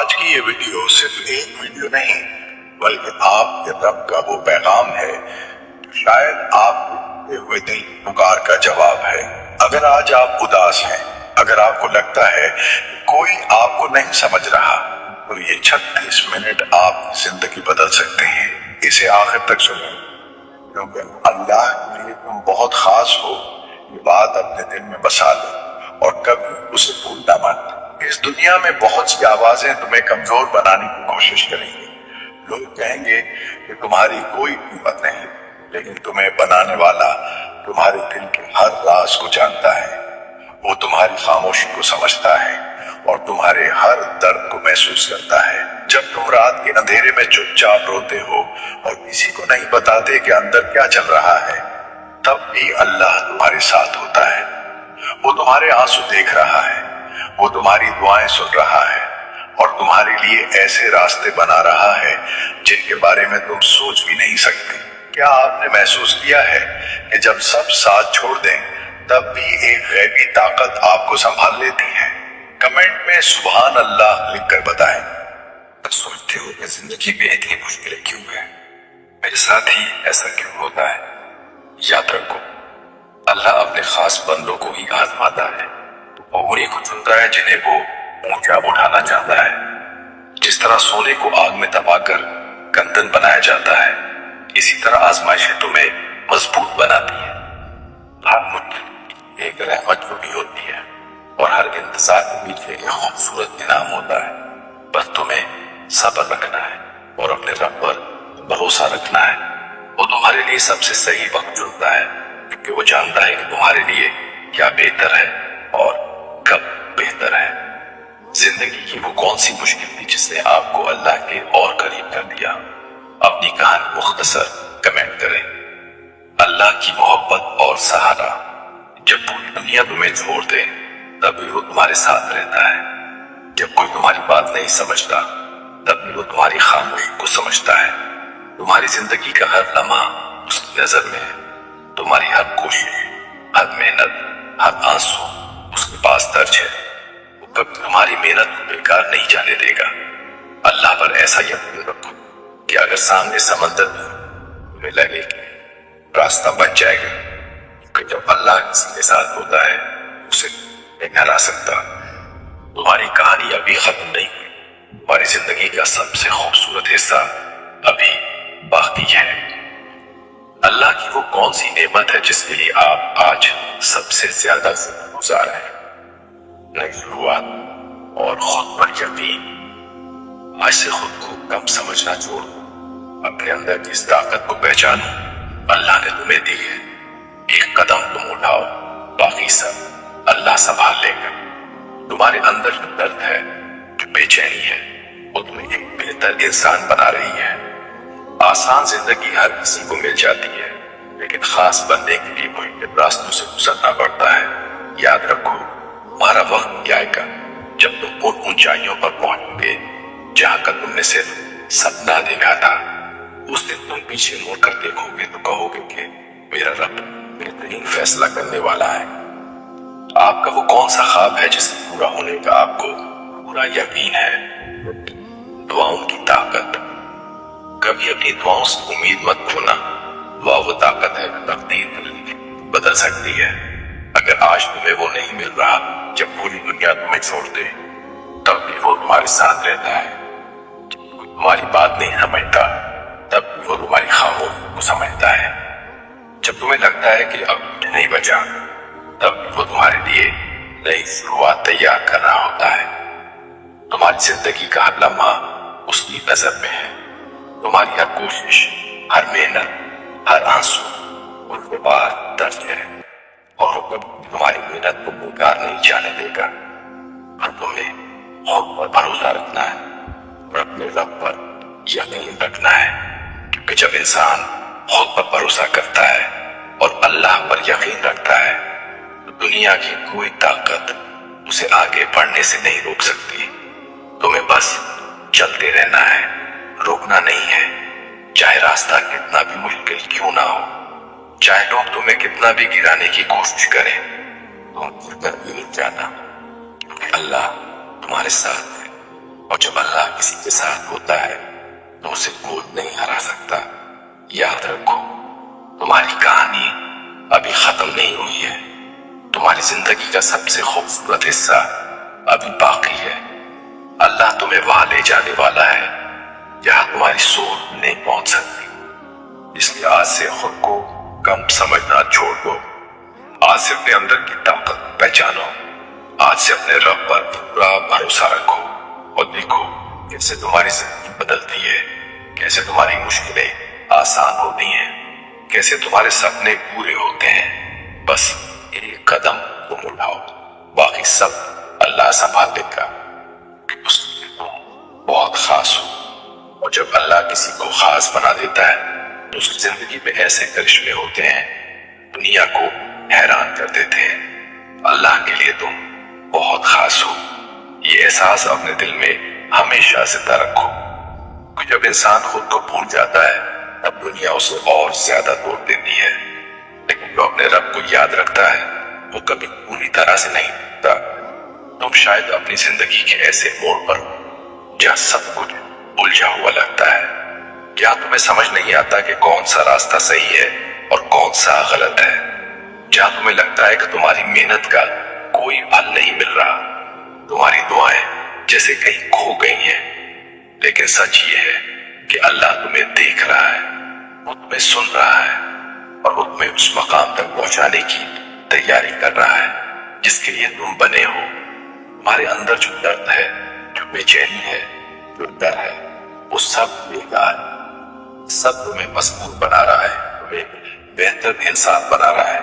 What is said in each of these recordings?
آج کی یہ ویڈیو صرف ایک ویڈیو نہیں بلکہ آپ کے رب کا وہ پیغام ہے جو شاید آپ کے ہوئے دل پکار کا جواب ہے۔ اگر آج آپ اداس ہیں، اگر آپ کو لگتا ہے کوئی آپ کو نہیں سمجھ رہا، تو یہ 36 منٹ آپ کی زندگی بدل سکتے ہیں۔ اسے آخر تک سنیں، کیونکہ اللہ کے لیے تم بہت خاص ہو۔ یہ بات اپنے دل میں بسا لو اور کبھی اسے بھولنا مت۔ اس دنیا میں بہت سی آوازیں تمہیں کمزور بنانے کی کوشش کریں گے۔ لوگ کہیں گے کہ تمہاری کوئی قیمت نہیں، لیکن تمہیں بنانے والا تمہارے دل کے ہر راز کو جانتا ہے۔ وہ تمہاری خاموشی کو سمجھتا ہے اور تمہارے ہر درد کو محسوس کرتا ہے۔ جب تم رات کے اندھیرے میں چپ چاپ روتے ہو اور کسی کو نہیں بتاتے کہ اندر کیا چل رہا ہے، تب بھی اللہ تمہارے ساتھ ہوتا ہے۔ وہ تمہارے آنسو دیکھ رہا ہے، وہ تمہاری دعائیں سن رہا ہے اور تمہارے لیے ایسے راستے بنا رہا ہے جن کے بارے میں تم سوچ بھی نہیں سکتے۔ کیا آپ نے محسوس کیا ہے کہ جب سب ساتھ چھوڑ دیں تب بھی ایک غیبی طاقت آپ کو سنبھال لیتی ہے؟ کمنٹ میں سبحان اللہ لکھ کر بتائیں۔ سوچتے ہو کہ زندگی میں اتنی مشکلیں کیوں ہیں؟ میرے ساتھ ہی ایسا کیوں ہوتا ہے؟ یاد رکھو، اللہ اپنے خاص بندوں کو ہی آزماتا ہے اور انہیں کو چنتا ہے جنہیں وہ اونچا اٹھانا چاہتا ہے۔ جس طرح سونے کو آگ میں دبا کر گندن بنایا جاتا ہے، اسی طرح آزمائشیں تمہیں مضبوط بناتی ہیں۔ ہر مشکل ایک رحمت بھی ہوتی ہے اور ہر انتظار کے پیچھے ایک خوبصورت انعام ہوتا ہے۔ بس تمہیں صبر رکھنا ہے اور اپنے رب پر بھروسہ رکھنا ہے۔ وہ تمہارے لیے سب سے صحیح وقت چنتا ہے، کیونکہ وہ جانتا ہے کہ تمہارے لیے کیا بہتر ہے اور کب بہتر ہے۔ زندگی کی وہ کون سی مشکل تھی جس نے آپ کو اللہ کے اور قریب کر دیا؟ اپنی کہانی مختصر کمنٹ کریں۔ اللہ کی محبت اور سہارا۔ جب پوری دنیا تمہیں چھوڑ دے تب بھی وہ تمہارے ساتھ رہتا ہے۔ جب کوئی تمہاری بات نہیں سمجھتا تب بھی وہ تمہاری خاموشی کو سمجھتا ہے۔ تمہاری زندگی کا ہر لمحہ اس کی نظر میں ہے۔ تمہاری ہر کوشش، ہر محنت، ہر آنسو اس کے پاس درج ہے۔ وہ کبھی تمہاری محنت کو بیکار نہیں جانے دے گا۔ اللہ پر ایسا یقین رکھو کہ اگر سامنے سمندر بھی تمہیں لگے کہ راستہ بچ جائے گا، کیونکہ جب اللہ کسی کے ساتھ ہوتا ہے اسے نہیں ہرا سکتا۔ تمہاری کہانی ابھی ختم نہیں ہوئی۔ تمہاری زندگی کا سب سے خوبصورت حصہ ابھی باقی ہے۔ اللہ کی وہ کون سی نعمت ہے جس کے لیے آپ آج سب سے زیادہ زندگی گزار ہیں؟ نئی شروعات اور خود پر یقین۔ آج سے خود کو کم سمجھنا چھوڑو، اپنے اندر کی اس طاقت کو پہچانو۔ اللہ نے تمہیں دی ہے، ایک قدم تم اٹھاؤ، باقی سب اللہ سنبھال لے گا۔ تمہارے اندر جو درد ہے، جو بے چینی ہے، وہ تمہیں ایک بہتر انسان بنا رہی ہے۔ آسان زندگی ہر کسی کو مل جاتی ہے، لیکن خاص بندے کے لیے مشکل راستوں سے گزرنا پڑتا ہے۔ یاد رکھو، تمہارا وقت بھی آئے گا جب تم ان اونچائیوں پر پہنچو گے جہاں کا تم نے صرف سپنا دیکھا تھا۔ اس دن تم پیچھے مڑ کر دیکھو گے تو کہو گے کہ میرا رب بہترین فیصلہ کرنے والا ہے۔ آپ کا وہ کون سا خواب ہے جس سے پورا ہونے کا آپ کو پورا یقین ہے؟ دعاؤں کی طاقت۔ کبھی اپنی دعاؤں سے امید مت کھونا۔ دعا وہ طاقت ہے جو تقدیر بدل سکتی ہے۔ اگر آج تمہیں وہ نہیں مل رہا جب پوری دنیا تمہیں چھوڑ دے، تب بھی وہ تمہارے ساتھ رہتا ہے۔ جب کوئی تمہاری بات نہیں سمجھتا تب بھی وہ تمہاری خاموشی کو سمجھتا ہے۔ جب تمہیں لگتا ہے کہ اب کچھ نہیں بچا، تب بھی وہ تمہارے لیے نئی شروعات تیار کر رہا ہوتا ہے۔ تمہاری زندگی کا ہر لمحہ اس کی نظر میں ہے۔ تمہاری ہر کوشش، ہر محنت، ہر آنسو اس کے پاس درج ہے اور وہ کبھی تمہاری محنت کو بیکار نہیں جانے دے گا۔ اور تمہیں خود پر بھروسہ رکھنا ہے اور اپنے رب پر یقین رکھنا ہے، کیونکہ جب انسان خود پر بھروسہ کرتا ہے اور اللہ پر یقین رکھتا ہے تو دنیا کی کوئی طاقت اسے آگے بڑھنے سے نہیں روک سکتی۔ تمہیں بس چلتے رہنا ہے، روکنا نہیں ہے، چاہے راستہ کتنا بھی مشکل کیوں نہ ہو، چاہے لوگ تمہیں کتنا بھی گرانے کی کوشش کریں، تم گر کر بھی نہیں جانا، کیونکہ اللہ تمہارے ساتھ ہے۔ اور جب اللہ کے ساتھ ہوتا ہے تو اسے کوئی نہیں ہرا سکتا۔ یاد رکھو، تمہاری کہانی ابھی ختم نہیں ہوئی ہے، تمہاری زندگی کا سب سے خوبصورت حصہ ابھی باقی ہے۔ اللہ تمہیں وہاں لے جانے والا ہے جہاں تمہاری سوچ نہیں پہنچ سکتی، اس لیے آج سے خود کو کم سمجھنا چھوڑ دو۔ آج سے اپنے اندر کی طاقت پہچانو، آج سے اپنے رب پر پورا بھروسہ رکھو اور دیکھو کیسے تمہاری زندگی بدلتی ہے، کیسے تمہاری مشکلیں آسان ہوتی ہیں، کیسے تمہارے سپنے پورے ہوتے ہیں۔ بس ایک قدم تم اٹھاؤ، باقی سب اللہ سنبھال لے گا۔ اس لیے تم بہت خاص ہو، اور جب اللہ کسی کو خاص بنا دیتا ہے تو اس کی زندگی میں ایسے کرشمے ہوتے ہیں دنیا کو حیران کر دیتے ہیں۔ اللہ کے لیے تم بہت خاص ہو، یہ احساس اپنے دل میں ہمیشہ زندہ رکھو۔ جب انسان خود کو بھول جاتا ہے تب دنیا اسے اور زیادہ توڑ دیتی ہے، لیکن جو اپنے رب کو یاد رکھتا ہے وہ کبھی پوری طرح سے نہیں ٹوٹتا۔ تم شاید اپنی زندگی کے ایسے موڑ پر ہو جہاں سب کچھ الجھا ہوا لگتا ہے، کیا تمہیں سمجھ نہیں آتا کہ کون سا راستہ صحیح ہے اور کون سا غلط ہے؟ جہاں تمہیں لگتا ہے کہ تمہاری محنت کا کوئی پھل نہیں مل رہا، تمہاری دعائیں جیسے کہیں کھو گئی ہیں، لیکن سچ یہ ہے کہ اللہ تمہیں دیکھ رہا ہے، وہ تمہیں سن رہا ہے اور وہ تمہیں اس مقام تک پہنچانے کی تیاری کر رہا ہے جس کے لیے تم بنے ہو۔ تمہارے اندر جو درد ہے، جو بے چینی ہے، جو ڈر ہے، وہ سب بیکار ہے، سب تمہیں مضبوط بنا رہا ہے، تمہیں بہتر انسان بنا رہا ہے،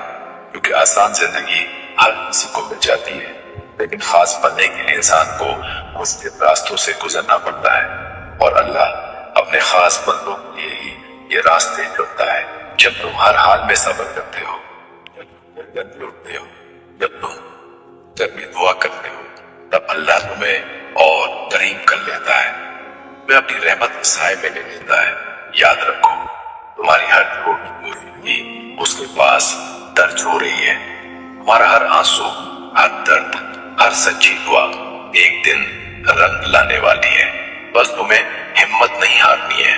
کیونکہ آسان زندگی ہر کسی کو مل جاتی ہے، لیکن خاص بننے کے لیے انسان کو مشکل راستوں سے گزرنا پڑتا ہے، اور اللہ اپنے خاص بندوں کے لیے ہی یہ راستے چنتا ہے۔ جب تم ہر حال میں صبر کرتے ہو، جب تم لڑتے ہو، جب تم جب بھی دعا کرتے ہو، تب اللہ تمہیں اور قریب کر لیتا ہے، میں اپنی رحمت کے سائے میں لے لیتا ہے۔ یاد رکھو، تمہاری ہر چھوٹی کوشش اس کے پاس درج ہو رہی ہے، تمہارا ہر آنسو، ہر درد، ہر سچی دعا ایک دن رنگ لانے والی ہے۔ بس تمہیں ہمت نہیں ہارنی ہے،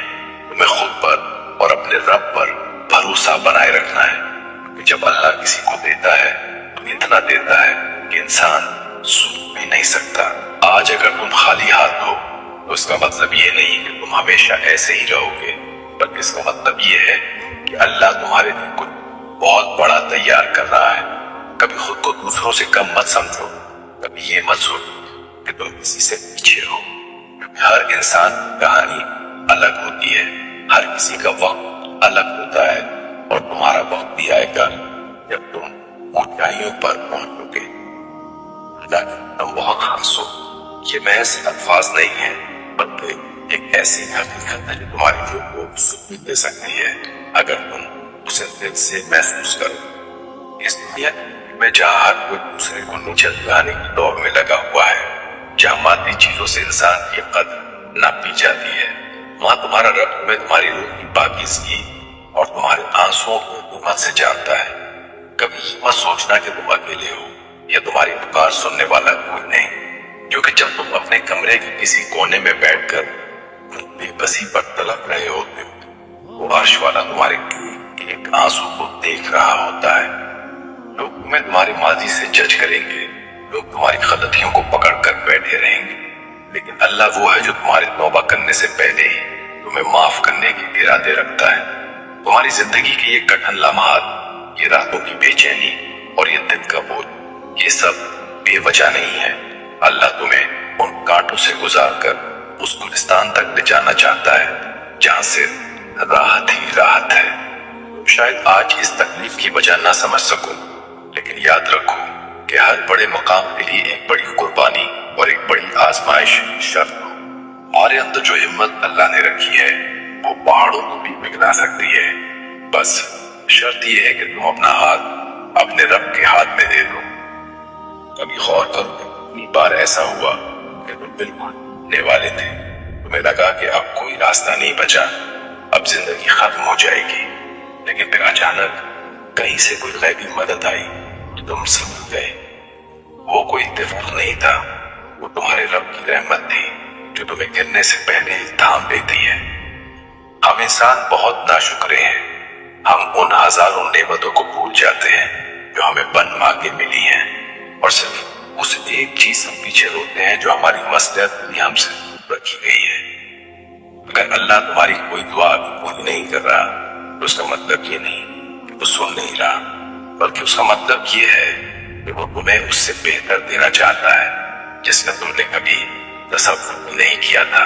تمہیں خود پر اور اپنے رب پر بھروسہ بنائے رکھنا ہے، کیونکہ جب اللہ کسی کو دیتا ہے تو اتنا دیتا ہے کہ انسان سوچ بھی نہیں سکتا۔ آج اگر تم خالی ہاتھ ہو تو اس کا مطلب یہ نہیں کہ تم ہمیشہ ایسے ہی رہو گے، بلکہ اس کا مطلب یہ ہے کہ اللہ تمہارے لیے کچھ بہت بڑا تیار کر رہا ہے۔ کبھی خود کو دوسروں سے کم مت سمجھو، کبھی یہ مت سوچو کہ تم کسی سے پیچھے ہو، کیونکہ ہر انسان کی کہانی الگ ہوتی ہے، ہر کسی کا وقت الگ ہوتا ہے، اور تمہارا وقت بھی آئے گا جب تم اونچائیوں پر پہنچو گے۔ تم بہت خاص ہو، یہ محض الفاظ نہیں ہیں، بلکہ ایک ایسی حقیقت ہے جو تمہاری روح کو سکون دے سکتی ہے اگر تم اسے دل سے محسوس کرو۔ اس دنیا میں جہاں ہر کوئی دوسرے کو نیچے دکھانے کی دوڑ میں لگا ہوا ہے، جہاں مادی چیزوں سے انسان کی قدر ناپی جاتی ہے، وہاں تمہارا رب تمہیں تمہاری روح کی پاکیزگی اور تمہارے آنسوؤں کی قیمت سے جانتا ہے۔ کبھی یہ مت سوچنا کہ تم اکیلے ہو یا تمہاری پکار سننے والا کوئی نہیں، کیونکہ جب تم اپنے کمرے کے کسی کونے میں بیٹھ کر بے بسی پر تڑپ رہے ہوتے ہو، وہ عرش والا تمہارے ایک آنسو کو دیکھ رہا ہوتا ہے۔ لوگ تمہیں تمہاری ماضی سے جج کریں گے، لوگ تمہاری غلطیوں کو پکڑ کر بیٹھے رہیں گے، لیکن اللہ وہ ہے جو تمہارے توبہ کرنے سے پہلے ہی تمہیں معاف کرنے کے ارادے رکھتا ہے۔ تمہاری زندگی کے یہ کٹھن لمحات، یہ راتوں کی بے چینی اور یہ دن کا بوجھ، یہ سب بے وجہ نہیں ہے۔ اللہ تمہیں ان کانٹوں سے گزار کر اس گلستان تک لے جانا چاہتا ہے جہاں سے راحت ہی راحت ہے۔ شاید آج اس تکلیف کی وجہ نہ سمجھ سکوں، لیکن یاد رکھو کہ ہر بڑے مقام کے لیے ایک بڑی قربانی اور ایک بڑی آزمائش شرط ہو۔ ہمارے اندر جو ہمت اللہ نے رکھی ہے وہ پہاڑوں کو بھی پگھلا سکتی ہے، بس شرط یہ ہے کہ تم اپنا ہاتھ اپنے رب کے ہاتھ میں دے دو۔ کبھی غور کرو کہ کتنی بار ایسا ہوا کہ تم بالکل ڈوبنے والے تھے، تمہیں لگا کہ اب کوئی راستہ نہیں بچا، اب زندگی ختم ہو جائے گی، لیکن پھر اچانک کہیں سے کوئی غیبی مدد آئی تو تم سمجھ گئے وہ کوئی اتفاق نہیں تھا، وہ تمہارے رب کی رحمت تھی جو تمہیں گرنے سے پہلے ہی تھام لیتی ہے۔ ہم انسان بہت ناشکرے ہیں، ہم ان ہزاروں نعمتوں کو بھول جاتے ہیں جو ہمیں بن مانگے ملی ہیں، اور صرف اس ایک چیز سے پیچھے روتے ہیں جو ہماری مصلحت بھی ہم سے رکھی گئی ہے۔ اگر اللہ تمہاری کوئی دعا بھی پوری نہیں کر رہا تو اس کا مطلب یہ نہیں کہ وہ سن نہیں رہا، بلکہ اس کا مطلب یہ ہے کہ وہ تمہیں اس سے بہتر دینا چاہتا ہے جس کا تم نے کبھی تصور نہیں کیا تھا۔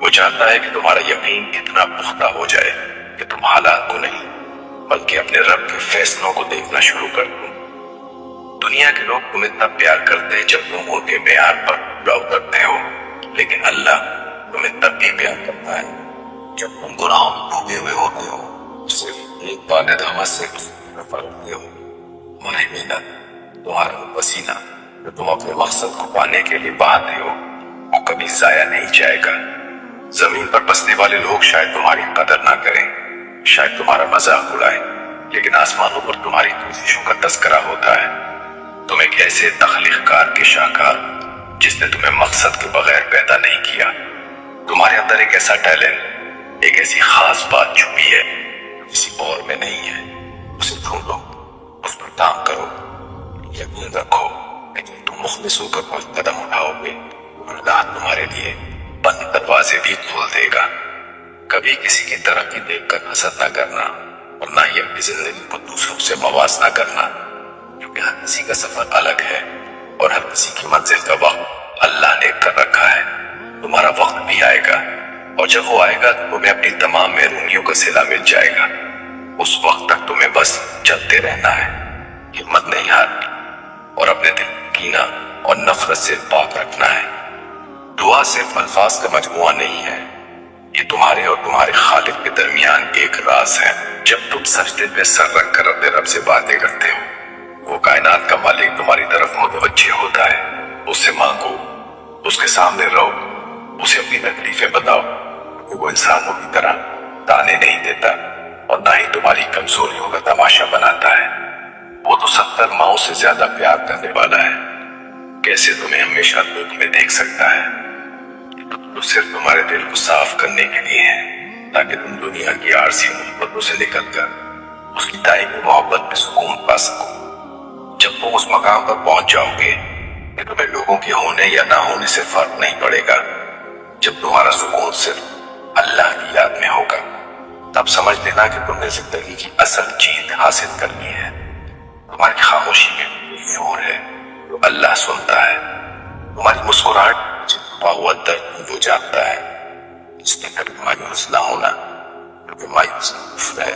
وہ چاہتا ہے کہ تمہارا یقین اتنا پختہ ہو جائے کہ تم حالات کو نہیں بلکہ اپنے رب کے فیصلوں کو دیکھنا شروع کر دو۔ دنیا کے لوگ تمہیں تب پیار کرتے ہیں جب تم ان کے معیار پر پورا اترتے ہو، لیکن اللہ تمہیں تب بھی پیار کرتا ہے جب تم گناہوں میں ڈوبے ہوئے ہوتے ہو، صرف ایک بالد ہمت سے اس کی طرف رکھتے ہو۔ تمہاری محنت، تمہارا پسینہ جو تم اپنے مقصد کو پانے کے لیے بہاتے ہو، وہ کبھی ضائع نہیں جائے گا۔ زمین پر بسنے والے لوگ شاید تمہاری قدر نہ کریں، شاید تمہارا مذاق اڑائیں، لیکن آسمانوں پر تمہاری کوششوں کا تذکرہ ہوتا ہے۔ تم ایک ایسے تخلیق کار کے شاہکار جس نے تمہیں مقصد کے بغیر پیدا نہیں کیا۔ تمہارے اندر ایک ایسا ٹیلنٹ، ایک ایسی خاص بات چھپی ہے جو کسی اور میں نہیں ہے۔ اسے ڈھونڈو، اس پر کام کرو، یقین رکھو کہ تم مخلص ہو کر کوئی قدم اٹھاؤ گے، اللہ تمہارے لیے بند دروازے بھی کھول دے گا۔ کبھی کسی کی ترقی دیکھ کر حسد نہ کرنا، اور نہ ہی اپنی زندگی کو دوسروں سے موازنہ کرنا، کیونکہ ہر کسی کا سفر الگ ہے اور ہر کسی کی منزل کا وقت اللہ نے کر رکھا ہے۔ تمہارا وقت بھی آئے گا، اور جب وہ آئے گا تو تمہیں اپنی تمام محرومیوں کا صلہ مل جائے گا۔ اس وقت تک تمہیں بس چلتے رہنا ہے، ہمت نہیں ہارنی، اور اپنے دل کو کینہ اور نفرت سے پاک رکھنا ہے۔ دعا صرف الفاظ کا مجموعہ نہیں ہے، یہ تمہارے اور تمہارے خالق کے درمیان ایک راز ہے۔ جب تم سجدے میں سر رکھ کر اپنے رب سے باتیں کرتے ہو، وہ کائنات کا مالک تمہاری طرف متوجہ ہوتا ہے۔ اس سے مانگو، اس کے سامنے رہو، اسے اپنی تکلیفیں بتاؤ، کہ وہ انسانوں کی طرح تانے نہیں دیتا اور نہ ہی تمہاری کمزوریوں کا تماشا بناتا ہے۔ وہ تو 70 ماؤں سے زیادہ پیار کرنے والا ہے، کیسے تمہیں ہمیشہ دکھ میں دیکھ سکتا ہے؟ تو صرف تمہارے دل کو صاف کرنے کے لیے ہے، تاکہ تم دنیا کی عارضی محبتوں سے نکل کر اس کی دائمی محبت میں سکون پا سکو۔ جب تم اس مقام پر پہنچ جاؤ گے کہ تمہیں لوگوں کے ہونے یا نہ ہونے سے فرق نہیں پڑے گا، جب تمہارا سکون صرف اللہ کی یاد میں ہوگا، تب سمجھ لینا کہ تم نے زندگی کی اصل جیت حاصل کر لی ہے۔ تمہاری خاموشی میں بھی اور ہے جو اللہ سنتا ہے، تمہاری مسکراہٹ چھپا ہوا درد وہ جانتا ہے۔ اس نے کبھی مایوس نہ ہونا، کیونکہ مایوس کفر ہے،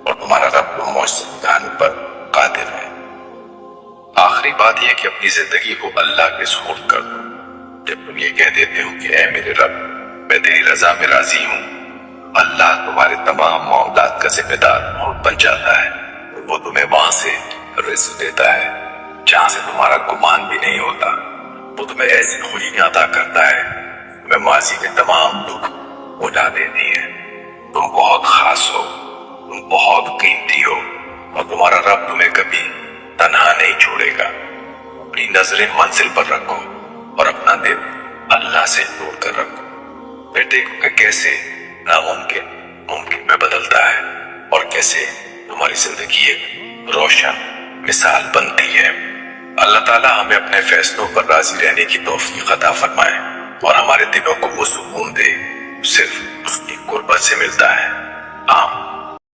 اور تمہارا رب کو معجزہ دکھانے پر قادر ہے۔ آخری بات یہ کہ اپنی زندگی کو اللہ کے سپرد کر دو۔ جب تم یہ کہہ دیتے ہو کہ اے میرے رب، میں تیری رضا میں راضی ہوں، اللہ تمہارے تمام معاملات کا ذمہ دار بن جاتا ہے۔ وہ تمہیں وہاں سے رزق دیتا ہے جہاں سے تمہارا گمان بھی نہیں ہوتا۔ وہ تمہیں ایسی خوشیاں عطا کرتا ہے، تمہیں ماضی کے تمام دکھ بھلا دیتی ہے۔ تم بہت خاص ہو، تم بہت قیمتی ہو، اور تمہارا رب تمہیں کبھی تنہا نہیں چھوڑے گا۔ اپنی نظریں منزل پر رکھو اور اپنا دل اللہ سے جوڑ کر رکھو، پھر دیکھو کہ کیسے ناممکن ممکن میں بدلتا ہے، اور کیسے تمہاری زندگی ایک روشن مثال بنتی ہے۔ اللہ تعالیٰ ہمیں اپنے فیصلوں پر راضی رہنے کی توفیق عطا فرمائے، اور ہمارے دلوں کو وہ سکون دے صرف اس کی قربت سے ملتا ہے۔ آمین۔